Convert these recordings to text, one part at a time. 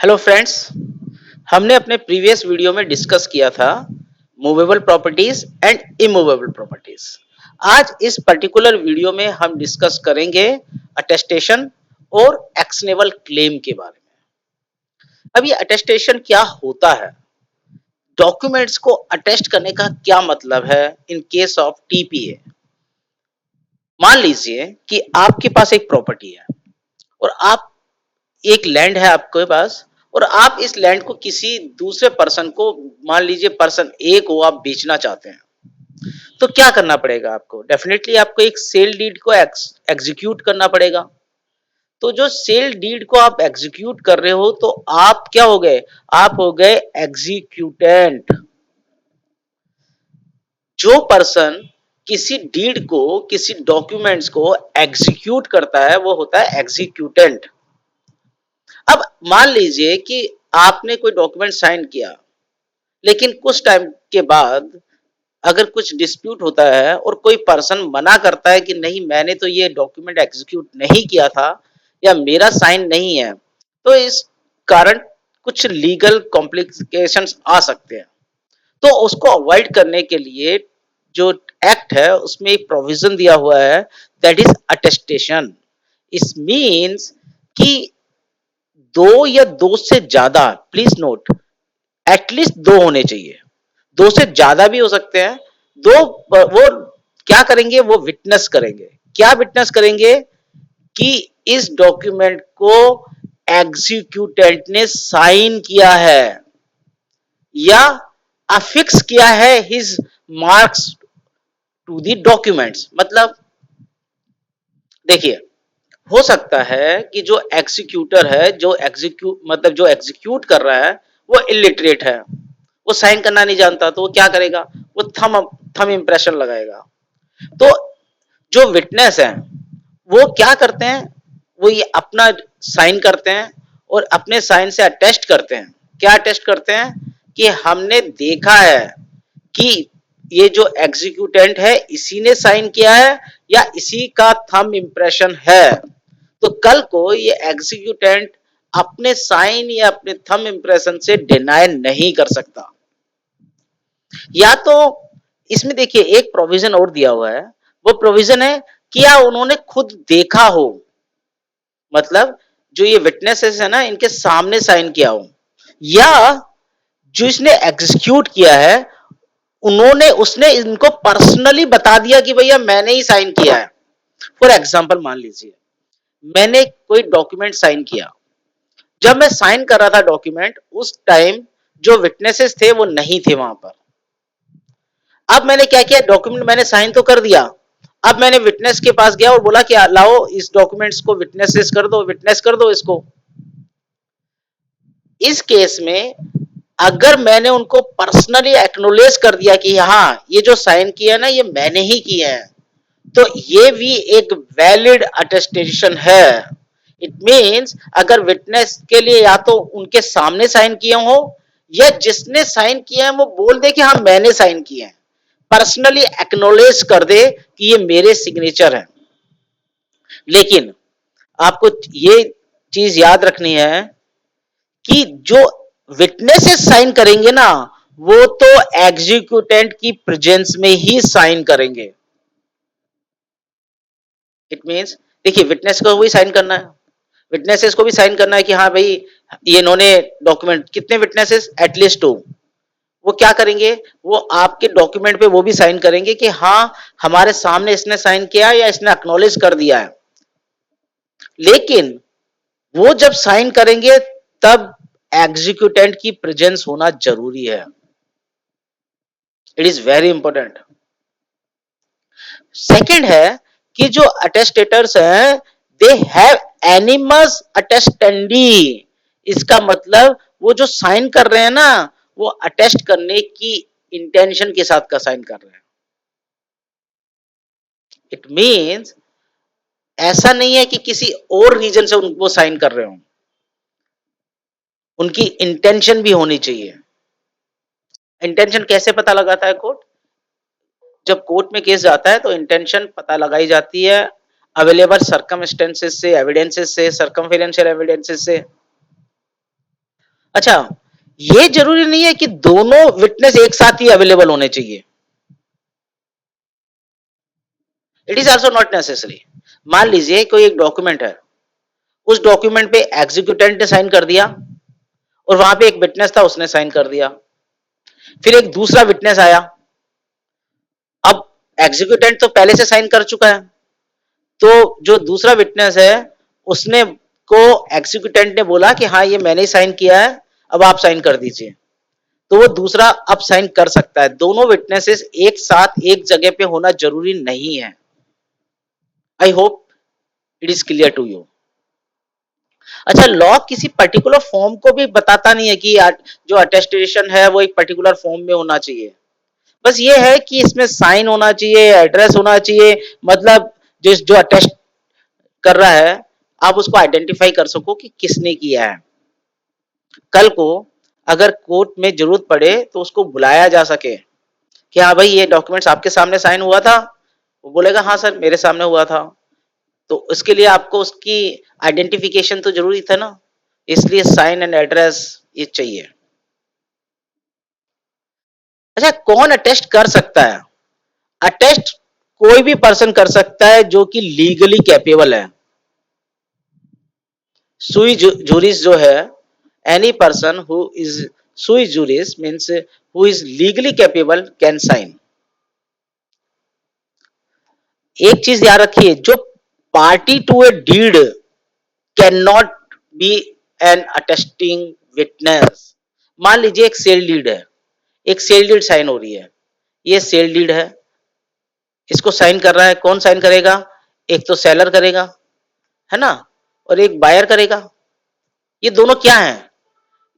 Hello friends. हमने अपने previous video में डिस्कस किया था movable properties and immovable properties. आज इस पर्टिकुलर वीडियो में हम डिस्कस करेंगे अटेस्टेशन और एक्शनेबल क्लेम के बारे में। अब ये अटेस्टेशन क्या होता है, डॉक्यूमेंट्स को अटेस्ट करने का क्या मतलब है इन केस ऑफ टीपीए। मान लीजिए कि आपके पास एक प्रॉपर्टी है और आप एक लैंड है आपके पास, और आप इस लैंड को किसी दूसरे पर्सन को, मान लीजिए पर्सन ए को आप बेचना चाहते हैं, तो क्या करना पड़ेगा आपको? डेफिनेटली आपको एक सेल डीड को एग्जीक्यूट करना पड़ेगा। तो जो सेल डीड को आप एग्जीक्यूट कर रहे हो, तो आप क्या हो गए? आप हो गए एग्जीक्यूटेंट। जो पर्सन किसी डीड को, किसी डॉक्यूमेंट्स को एग्जीक्यूट करता है, वो होता है एग्जीक्यूटेंट। अब मान लीजिए कि आपने कोई डॉक्यूमेंट साइन किया, लेकिन कुछ टाइम के बाद अगर कुछ डिस्प्यूट होता है और कोई पर्सन मना करता है कि नहीं, मैंने तो ये डॉक्यूमेंट एग्जीक्यूट नहीं किया था या मेरा साइन नहीं है, तो इस कारण कुछ लीगल कॉम्प्लिकेशंस आ सकते हैं। तो उसको अवॉइड करने के लिए जो एक्ट है उसमें एक प्रोविजन दिया हुआ है, दैट इज अटेस्टेशन। इस मीन्स कि दो या दो से ज्यादा, प्लीज नोट, एटलीस्ट दो होने चाहिए। दो से ज्यादा भी हो सकते हैं। दो, वो क्या करेंगे? वो विटनेस करेंगे। क्या विटनेस करेंगे? कि इस डॉक्यूमेंट को एग्जीक्यूटेंट ने साइन किया है या अफिक्स किया है his marks to the documents. मतलब देखिए, हो सकता है कि जो एग्जीक्यूटर है, जो एग्जीक्यूट मतलब जो एग्जीक्यूट कर रहा है, वो इलिटरेट है, वो साइन करना नहीं जानता, तो वो क्या करेगा? वो थम इंप्रेशन लगाएगा। तो जो विटनेस है वो क्या करते हैं? वो ये अपना साइन करते हैं और अपने साइन से अटेस्ट करते हैं। क्या अटेस्ट करते हैं? कि हमने देखा है कि ये जो एग्जीक्यूटेंट है इसी ने साइन किया है या इसी का थंब इंप्रेशन है। तो कल को ये एग्जीक्यूटेंट अपने साइन या अपने थंब इंप्रेशन से डिनाई नहीं कर सकता। या तो इसमें देखिए एक प्रोविजन और दिया हुआ है, वो प्रोविजन है कि या उन्होंने खुद देखा हो, मतलब जो ये विटनेसेस है ना, इनके सामने साइन किया हो, या जो इसने एग्जीक्यूट किया है उन्होंने उसने इनको पर्सनली बता दिया कि भैया मैंने ही साइन किया है। फॉर एग्जाम्पल मान लीजिए मैंने कोई डॉक्यूमेंट साइन किया, जब मैं साइन कर रहा था डॉक्यूमेंट, उस टाइम जो विटनेसेस थे वो नहीं थे वहां पर। अब मैंने क्या किया? डॉक्यूमेंट मैंने साइन तो कर दिया, अब मैंने विटनेस के पास गया और बोला कि लाओ इस डॉक्यूमेंट्स को विटनेसेस कर दो, विटनेस कर दो इसको। इस केस में अगर मैंने उनको पर्सनली एक्नोलेज कर दिया कि हाँ ये जो साइन किया ना ये मैंने ही किया है, तो ये भी एक वैलिड अटेस्टेशन है। इट मीन्स अगर विटनेस के लिए या तो उनके सामने साइन किए हो, या जिसने साइन किया है वो बोल दे कि हाँ मैंने साइन किया है, पर्सनली एक्नोलेज कर दे कि ये मेरे सिग्नेचर है। लेकिन आपको ये चीज याद रखनी है कि जो विटनेसेस साइन करेंगे ना, वो तो एग्जीक्यूटेंट की प्रेजेंस में ही साइन करेंगे। इट मीन्स देखिए, विटनेस को भी साइन करना है, विटनेसेस को भी साइन करना है कि हाँ भाई ये इन्होंने डॉक्यूमेंट, कितने विटनेसेस? At least to. वो क्या करेंगे? वो आपके डॉक्यूमेंट पे वो भी साइन करेंगे कि हाँ हमारे सामने इसने साइन किया या इसने एक्नॉलेज कर दिया है। लेकिन वो जब साइन करेंगे तब एग्जीक्यूटेंट की प्रेजेंस होना जरूरी है। It is very important. Second है कि जो अटेस्टेटर्स हैं, दे हैव एनिमस अटेस्टेंडी। इसका मतलब वो जो साइन कर रहे हैं ना, वो अटेस्ट करने की इंटेंशन के साथ का साइन कर रहे हैं। इट मीन्स ऐसा नहीं है कि किसी और रीजन से वो साइन कर रहे हो, उनकी इंटेंशन भी होनी चाहिए। इंटेंशन कैसे पता लगाता है कोर्ट? जब कोर्ट में केस जाता है तो इंटेंशन पता लगाई जाती है अवेलेबल सर्कमस्टेंसेस से, एविडेंसेस से, सर्कमफेरेंशियल एविडेंसेस से। अच्छा, ये जरूरी नहीं है कि दोनों विटनेस एक साथ ही अवेलेबल होने चाहिए। It is also not necessary. मान लीजिए कोई एक डॉक्यूमेंट है, उस डॉक्यूमेंट पे एग्जीक्यूटेंट ने साइन कर दिया और वहां पे एक विटनेस था, उसने साइन कर दिया। फिर एक दूसरा विटनेस आया। अब एग्जीक्यूटेंट तो पहले से साइन कर चुका है, तो जो दूसरा विटनेस है उसने को एग्जीक्यूटेंट ने बोला कि हाँ ये मैंने ही साइन किया है, अब आप साइन कर दीजिए। तो वो दूसरा अब साइन कर सकता है। दोनों विटनेसेस एक साथ एक जगह पे होना जरूरी नहीं है। I hope it is clear to you. अच्छा, लॉ किसी पर्टिकुलर फॉर्म को भी बताता नहीं है कि जो अटेस्टेशन है वो एक पर्टिकुलर फॉर्म में होना चाहिए। बस ये है कि इसमें साइन होना चाहिए, एड्रेस होना चाहिए, मतलब जिस जो अटेस्ट कर रहा है आप उसको आइडेंटिफाई कर सको कि किसने किया है। कल को अगर कोर्ट में जरूरत पड़े तो उसको बुलाया जा सके कि हाँ भाई ये डॉक्यूमेंट्स आपके सामने साइन हुआ था। वो बोलेगा हाँ सर मेरे सामने हुआ था। तो इसके लिए आपको उसकी आइडेंटिफिकेशन तो जरूरी था ना, इसलिए साइन एंड एड्रेस ये चाहिए। अच्छा, कौन अटेस्ट कर सकता है? अटेस्ट कोई भी पर्सन कर सकता है जो कि लीगली कैपेबल है। सुई जुरिस जो है, any person who is sui juris means who is legally capable can sign. एक चीज याद रखिए, जो party to a deed can not be an attesting witness. मान लीजिए एक सेल डीड है, एक सेल डीड साइन हो रही है। ये सेल डीड है, इसको साइन कर रहा है, कौन साइन करेगा? एक तो सेलर करेगा, है ना, और एक बायर करेगा। ये दोनों क्या हैं?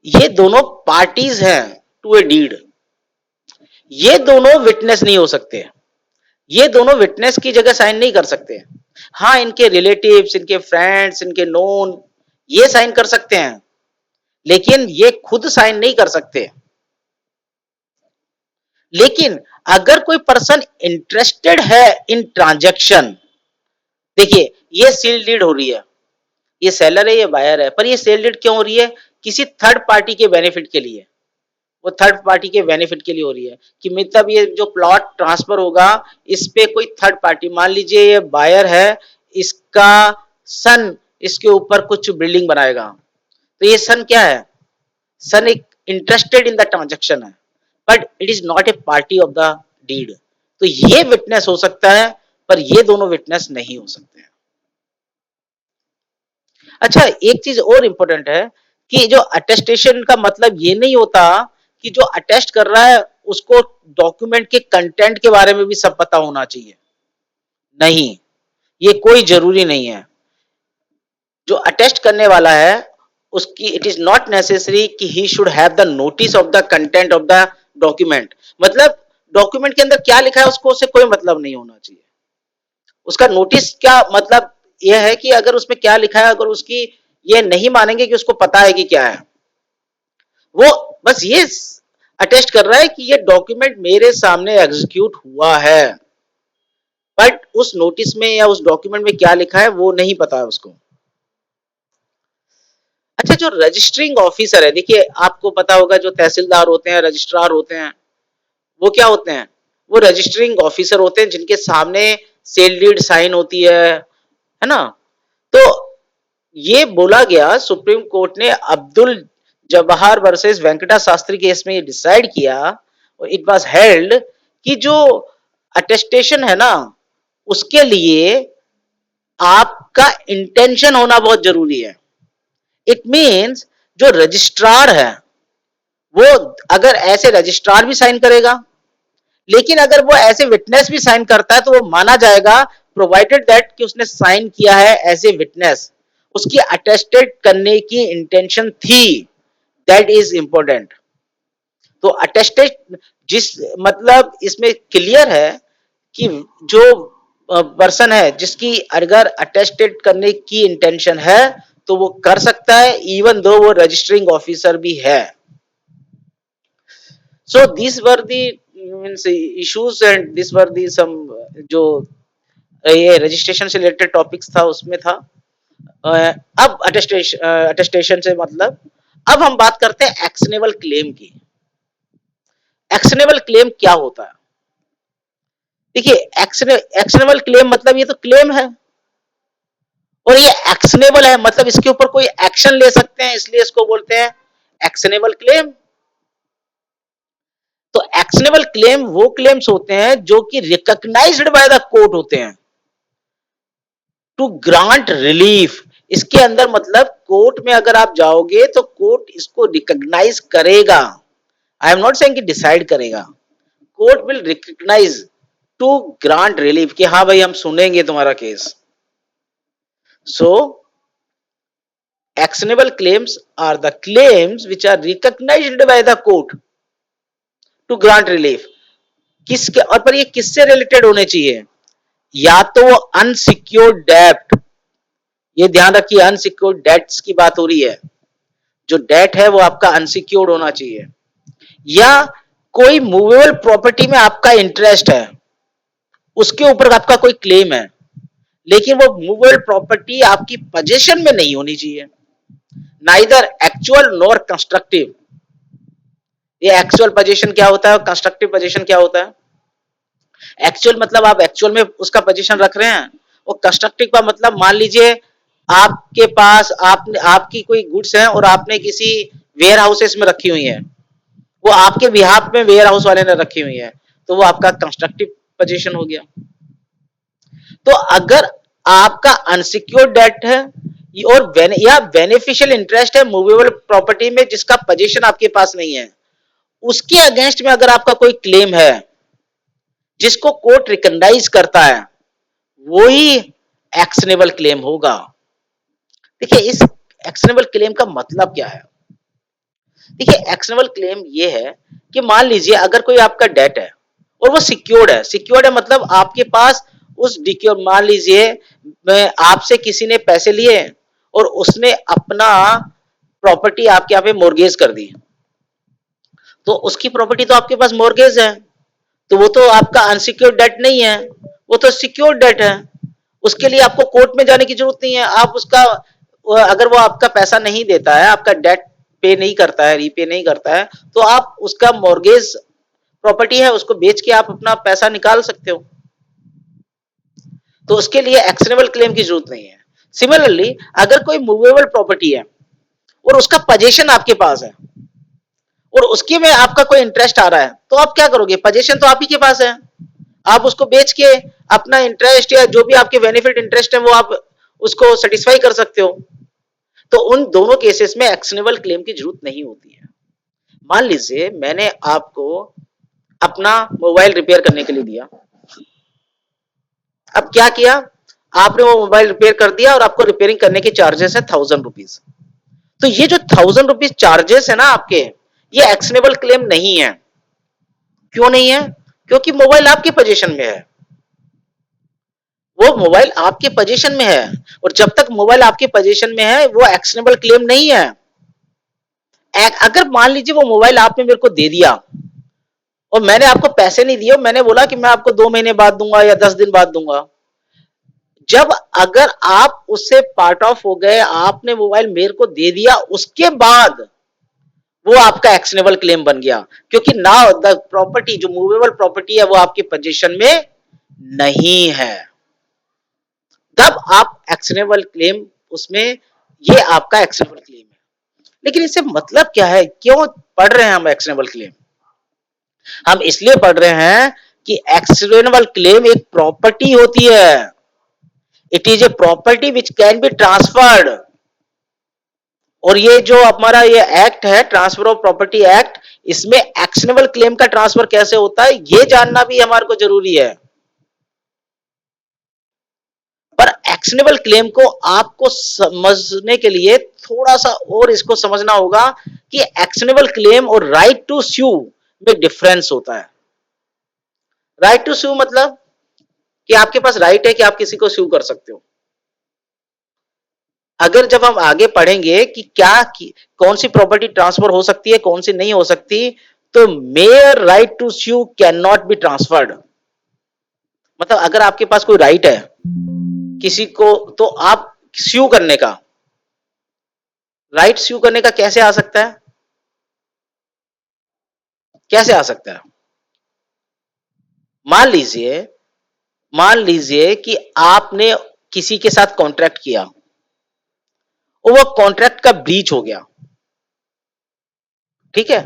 ये दोनों पार्टीज हैं टू ए डीड। ये दोनों विटनेस नहीं हो सकते, ये दोनों विटनेस की जगह साइन नहीं कर सकते। हाँ, इनके रिलेटिव्स, इनके फ्रेंड्स, इनके नोन ये साइन कर सकते हैं, लेकिन ये खुद साइन नहीं कर सकते। लेकिन अगर कोई पर्सन इंटरेस्टेड है इन ट्रांजैक्शन, देखिए ये सील डीड हो रही है, ये सेलर है ये बायर है, पर ये सेल डीड क्यों हो रही है? किसी थर्ड पार्टी के बेनिफिट के लिए। वो थर्ड पार्टी के बेनिफिट के लिए हो रही है कि मतलब ये जो प्लॉट ट्रांसफर होगा इस पे कोई थर्ड पार्टी, मान लीजिए ये बायर है, इसका सन इसके ऊपर कुछ बिल्डिंग बनाएगा, तो ये सन क्या है? सन एक इंटरेस्टेड इन द ट्रांजेक्शन है, but it is not a party of the deed. तो ये विटनेस हो सकता है, पर ये दोनों विटनेस नहीं हो सकते हैं। अच्छा, एक चीज और इंपॉर्टेंट है कि जो अटेस्टेशन का मतलब ये नहीं होता कि जो अटेस्ट कर रहा है उसको डॉक्यूमेंट के कंटेंट के बारे में भी सब पता होना चाहिए। नहीं, ये कोई जरूरी नहीं है। जो अटेस्ट करने वाला है उसकी इट इज नॉट नेसेसरी कि he should have the notice of the content of the document. मतलब डॉक्यूमेंट के अंदर क्या लिखा है उसको उससे कोई मतलब नहीं होना चाहिए। उसका नोटिस क्या मतलब? यह है कि अगर उसमें क्या लिखा है, अगर उसकी ये नहीं मानेंगे कि उसको पता है कि क्या है, वो बस ये अटेस्ट कर रहा है कि ये डॉक्यूमेंट मेरे सामने एग्जीक्यूट हुआ है, बट उस नोटिस में या उस डॉक्यूमेंट में क्या लिखा है वो नहीं पता है उसको। अच्छा, जो रजिस्टरिंग ऑफिसर है, देखिए आपको पता होगा जो तहसीलदार होते हैं, रजिस्ट्रार होते हैं, वो क्या होते हैं? वो रजिस्टरिंग ऑफिसर होते हैं जिनके सामने सेल डीड साइन होती है ना। तो ये बोला गया, सुप्रीम कोर्ट ने अब्दुल जवाहर वर्सेस वेंकटा शास्त्री केस में ये डिसाइड किया, और इट वाज हेल्ड कि जो अटेस्टेशन है ना, उसके लिए आपका इंटेंशन होना बहुत जरूरी है। इट मींस जो रजिस्ट्रार है वो अगर ऐसे रजिस्ट्रार भी साइन करेगा, लेकिन अगर वो ऐसे विटनेस भी साइन करता है तो वो माना जाएगा, प्रोवाइडेड दैट कि उसने साइन किया है एज ए विटनेस, उसकी अटेस्टेड करने की इंटेंशन थी। That is important. तो अटेस्टेड जिस मतलब इसमें क्लियर है कि जो पर्सन है जिसकी अगर अटेस्टेड करने की इंटेंशन है तो वो कर सकता है, इवन दो वो रजिस्टरिंग ऑफिसर भी है। So this were the means issues and this were the sum जो ये रजिस्ट्रेशन से रिलेटेड टॉपिक्स था उसमें था। अब अटेस्टेशन से मतलब अब हम बात करते हैं एक्शनेबल क्लेम की। एक्शनेबल क्लेम क्या होता है? देखिए, एक्शनेबल क्लेम मतलब ये तो क्लेम है, और ये एक्शनेबल है मतलब इसके ऊपर कोई एक्शन ले सकते हैं, इसलिए इसको बोलते हैं एक्शनेबल क्लेम। तो एक्शनेबल क्लेम वो क्लेम्स होते हैं जो कि रिकॉग्नाइज्ड बाय द कोर्ट होते हैं टू ग्रांट रिलीफ। इसके अंदर मतलब कोर्ट में अगर आप जाओगे तो कोर्ट इसको रिकॉग्नाइज करेगा। आई एम नॉट सेइंग कि डिसाइड करेगा, court will recognise to grant relief कि हाँ भाई हम सुनेंगे तुम्हारा केस। So actionable claims are the claims which are recognized by the court to grant relief। किसके और पर ये किससे रिलेटेड होने चाहिए? या तो अनसिक्योर्ड डेब्ट, ये ध्यान रखिए अनसिक्योर्ड डेट्स की बात हो रही है, जो डेट है वो आपका अनसिक्योर्ड होना चाहिए, या कोई मूवेबल प्रॉपर्टी में आपका इंटरेस्ट है, उसके ऊपर आपका कोई क्लेम है, लेकिन वो मूवेबल प्रॉपर्टी आपकी पोजीशन में नहीं होनी चाहिए, नाइदर एक्चुअल नॉर कंस्ट्रक्टिव। ये एक्चुअल पोजीशन क्या होता है और कंस्ट्रक्टिव पोजीशन क्या होता है? एक्चुअल मतलब आप एक्चुअल में उसका पोजीशन रख रहे हैं, और कंस्ट्रक्टिव का मतलब मान लीजिए आपके पास आपने आपकी कोई गुड्स है और आपने किसी वेयर हाउसेस में रखी हुई है, वो आपके बिहाफ में वेयर हाउस वाले ने रखी हुई है, तो वो आपका कंस्ट्रक्टिव पोजीशन हो गया। तो अगर आपका अनसिक्योर्ड डेट है और या बेनिफिशियल इंटरेस्ट है मूवेबल प्रॉपर्टी में जिसका पोजीशन आपके पास नहीं है, उसके अगेंस्ट में अगर आपका कोई क्लेम है जिसको कोर्ट रिकॉग्नाइज करता है, वो ही एक्शनेबल क्लेम होगा। देखिए, इस एक्शनेबल क्लेम का मतलब क्या है? देखिए, एक्शनेबल क्लेम ये है कि मान लीजिए अगर कोई आपका डेट है और वो सिक्योर्ड है, सिक्योर्ड है मतलब आपके पास उस डिक्योर, मान लीजिए आपसे किसी ने पैसे लिए और उसने अपना प्रॉपर्टी आपके यहाँ पे मोर्गेज कर दी, तो उसकी प्रॉपर्टी तो आपके पास मोर्गेज है, तो वो तो आपका अनसिक्योर्ड डेट नहीं है, वो तो सिक्योर्ड डेट है। उसके लिए आपको कोर्ट में जाने की जरूरत नहीं है। आप उसका अगर वो आपका पैसा नहीं देता है, आपका डेट पे नहीं करता है, रीपे नहीं करता है, तो आप उसका मॉर्गेज प्रॉपर्टी है उसको बेच के आप अपना पैसा निकाल सकते हो, तो उसके लिए एक्शनेबल क्लेम की जरूरत नहीं है। सिमिलरली अगर कोई मूवेबल प्रॉपर्टी है और उसका पोजीशन आपके पास है और उसके में आपका कोई इंटरेस्ट आ रहा है, तो आप क्या करोगे? पोजीशन तो आप ही के पास है, आप उसको बेच के अपना इंटरेस्ट या जो भी आपके बेनिफिट इंटरेस्ट है वो आप उसको सेटिस्फाई कर सकते हो। तो उन दोनों केसेस में एक्शनेबल क्लेम की जरूरत नहीं होती है। मान लीजिए मैंने आपको अपना मोबाइल रिपेयर करने के लिए दिया, अब क्या किया आपने, वो मोबाइल रिपेयर कर दिया और आपको रिपेयरिंग करने के चार्जेस है 1000 रुपीज। तो ये जो 1000 रुपीज चार्जेस है ना आपके, ये एक्शनेबल क्लेम नहीं है। क्यों नहीं है? क्योंकि मोबाइल आपके पोजीशन में है, वो मोबाइल आपके पोजीशन में है, और जब तक मोबाइल आपके पोजीशन में है वो एक्शनेबल क्लेम नहीं है। अगर मान लीजिए वो मोबाइल आपने मेरे को दे दिया और मैंने आपको पैसे नहीं दिए, मैंने बोला कि मैं आपको 2 महीने बाद दूंगा या 10 दिन बाद दूंगा, जब अगर आप उससे पार्ट ऑफ हो गए, आपने मोबाइल मेरे को दे दिया, उसके बाद वो आपका एक्शनेबल क्लेम बन गया, क्योंकि नाउ द प्रॉपर्टी जो मूवेबल प्रॉपर्टी है वो आपके पोजीशन में नहीं है, तब आप एक्शनेबल क्लेम उसमें, ये आपका एक्शनेबल क्लेम है। लेकिन इससे मतलब क्या है, क्यों पढ़ रहे हैं हम एक्शनेबल क्लेम? हम इसलिए पढ़ रहे हैं कि एक्शनेबल क्लेम एक प्रॉपर्टी होती है, it is a property which can be transferred. और ये जो हमारा ये एक्ट है, ट्रांसफर ऑफ प्रॉपर्टी एक्ट, इसमें एक्शनेबल क्लेम का ट्रांसफर कैसे होता है ये जानना भी हमारे को जरूरी है। पर एक्शनेबल क्लेम को आपको समझने के लिए थोड़ा सा और इसको समझना होगा कि एक्शनेबल क्लेम और राइट टू स्यू में डिफरेंस होता है। राइट टू स्यू मतलब कि आपके पास राइट है कि आप किसी को स्यू कर सकते हो। अगर जब हम आगे पढ़ेंगे कि क्या कौन सी प्रॉपर्टी ट्रांसफर हो सकती है कौन सी नहीं हो सकती, तो mere right to sue can not be transferred. मतलब अगर आपके पास कोई राइट है किसी को, तो आप स्यू करने का राइट स्यू करने का कैसे आ सकता है? कैसे आ सकता है? मान लीजिए मान लीजिए कि आपने किसी के साथ कॉन्ट्रैक्ट किया और वो कॉन्ट्रैक्ट का ब्रीच हो गया, ठीक है?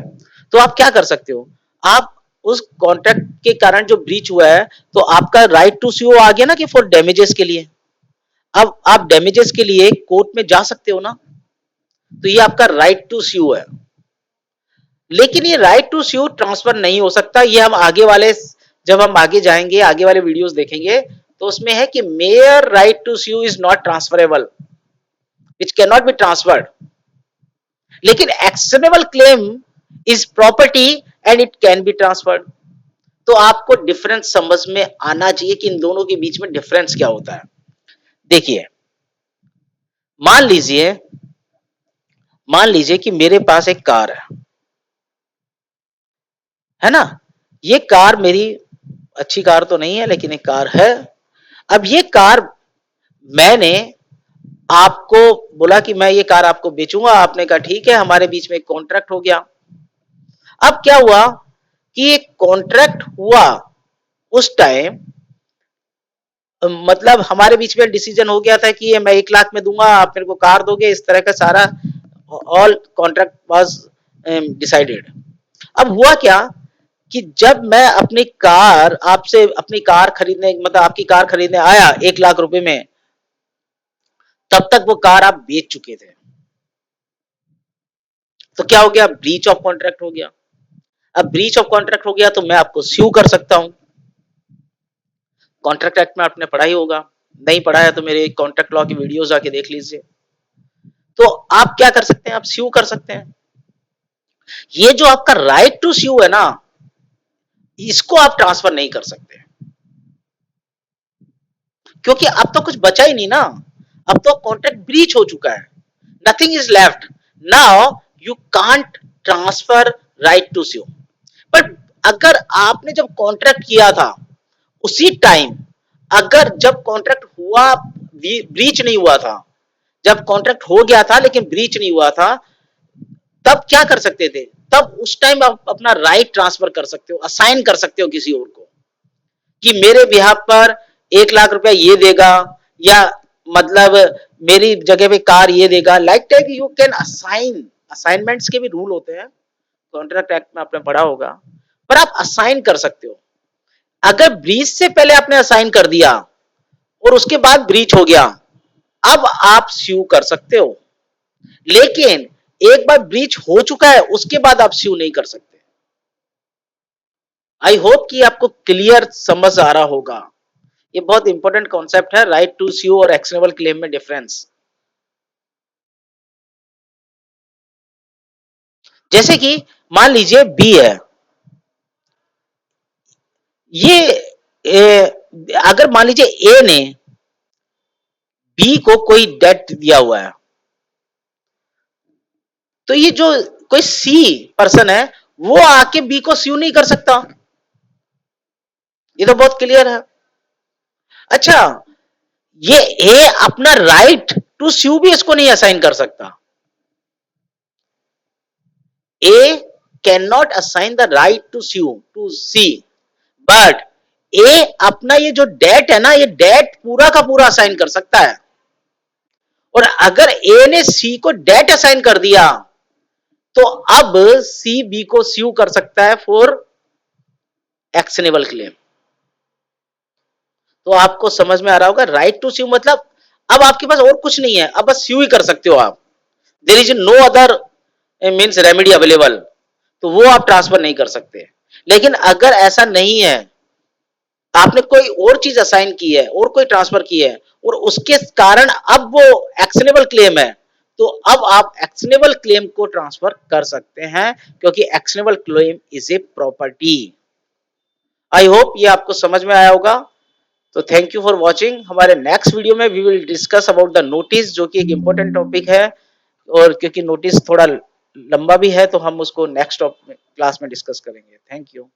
तो आप क्या कर सकते हो? आप उस कॉन्ट्रैक्ट के कारण जो ब्रीच हुआ है, तो आपका राइट टू स्यू आ गया ना कि फॉर डैमेजेस के लिए। अब आप डैमेजेस के लिए कोर्ट में जा सकते हो ना, तो ये आपका राइट टू स्यू है। लेकिन ये राइट टू स्यू ट्रांसफर नहीं हो सकता, ये हम आगे वाले, जब हम आगे जाएंगे, आगे वाले वीडियोस देखेंगे, तो उसमें है कि mere right to sue is not transferable, which can not be transferred. लेकिन actionable claim is property and it can be transferred. तो आपको डिफरेंस समझ में आना चाहिए कि इन दोनों के बीच में डिफरेंस क्या होता है। देखिए, मान लीजिए मान लीजिए कि मेरे पास एक कार है ना? ये कार मेरी अच्छी कार तो नहीं है, लेकिन एक कार है। अब ये कार मैंने आपको बोला कि मैं ये कार आपको बेचूंगा, आपने कहा ठीक है, हमारे बीच में एक कॉन्ट्रैक्ट हो गया। अब क्या हुआ कि ये कॉन्ट्रैक्ट हुआ उस टाइम, मतलब हमारे बीच में डिसीजन हो गया था कि ये मैं 1 लाख में दूंगा, आप मेरे को कार दोगे, इस तरह का सारा ऑल कॉन्ट्रैक्ट वाज डिसाइडेड। अब हुआ क्या कि जब मैं अपनी कार आपसे अपनी कार खरीदने, मतलब आपकी कार खरीदने आया 1 लाख रुपए में, तब तक वो कार आप बेच चुके थे। तो क्या हो गया? ब्रीच ऑफ कॉन्ट्रैक्ट हो गया। अब ब्रीच ऑफ कॉन्ट्रैक्ट हो गया तो मैं आपको स्यू कर सकता हूं। कॉन्ट्रैक्ट एक्ट में आपने पढ़ा ही होगा, नहीं पढ़ा है तो मेरे कॉन्ट्रैक्ट लॉ की वीडियोस जाके देख लीजिए। तो आप क्या कर सकते हैं? आप स्यू कर सकते हैं। ये जो आपका राइट टू स्यू है ना, इसको आप ट्रांसफर नहीं कर सकते, क्योंकि अब तो कुछ बचा ही नहीं ना। अब तो कॉन्ट्रैक्ट ब्रीच हो चुका है, nothing is left. Now you can't transfer right to sue. But अगर आपने जब कॉन्ट्रैक्ट किया था उसी टाइम, अगर जब कॉन्ट्रैक्ट हुआ, ब्रीच नहीं हुआ था, जब कॉन्ट्रैक्ट हो गया था लेकिन ब्रीच नहीं हुआ था, तब क्या कर सकते थे? तब उस टाइम आप अपना राइट ट्रांसफर कर सकते हो, असाइन कर सकते हो किसी और को, कि मेरे बिहाफ पर 1 लाख रुपया ये देगा, या मतलब मेरी जगह पे कार ये देगा, like type you can assign. Assignments के भी रूल होते हैं, कॉन्ट्रैक्ट एक्ट में आपने पढ़ा होगा, पर आप असाइन कर सकते हो। अगर ब्रीच से पहले आपने असाइन कर दिया और उसके बाद ब्रीच हो गया, अब आप स्यू कर सकते हो। लेकिन एक बार ब्रीच हो चुका है, उसके बाद आप स्यू नहीं कर सकते। आई होप कि आपको क्लियर समझ आ रहा होगा। ये बहुत इंपॉर्टेंट कॉन्सेप्ट है, राइट टू स्यू और एक्शनेबल क्लेम में डिफरेंस। जैसे कि मान लीजिए बी है, ये अगर मान लीजिए ए ने बी को कोई डेट दिया हुआ है, तो ये जो कोई सी पर्सन है, वो आके बी को स्यू नहीं कर सकता। ये तो बहुत क्लियर है। अच्छा, ये ए अपना राइट टू स्यू भी इसको नहीं असाइन कर सकता। A can not assign the right to sue to C, but A अपना ये जो डेट है ना, ये डेट पूरा का पूरा असाइन कर सकता है। और अगर ए ने सी को डेट असाइन कर दिया, तो अब सी बी को स्यू कर सकता है फॉर एक्शनेबल क्लेम। तो आपको समझ में आ रहा होगा, राइट टू स्यू मतलब अब आपके पास और कुछ नहीं है, अब बस स्यू ही कर सकते हो आप। There is no other means remedy available, तो वो आप ट्रांसफर नहीं कर सकते। लेकिन अगर ऐसा नहीं है, आपने कोई और चीज असाइन की है और कोई ट्रांसफर की है और उसके कारण अब वो एक्शनेबल क्लेम है, तो अब आप एक्शनेबल क्लेम को ट्रांसफर कर सकते हैं, क्योंकि actionable claim is a property. I hope ये आपको समझ में आया होगा। तो थैंक यू फॉर वॉचिंग। हमारे नेक्स्ट वीडियो में we will discuss about the notice, जो कि एक इंपॉर्टेंट टॉपिक है, और क्योंकि नोटिस थोड़ा लंबा भी है, तो हम उसको नेक्स्ट क्लास में डिस्कस करेंगे। Thank you.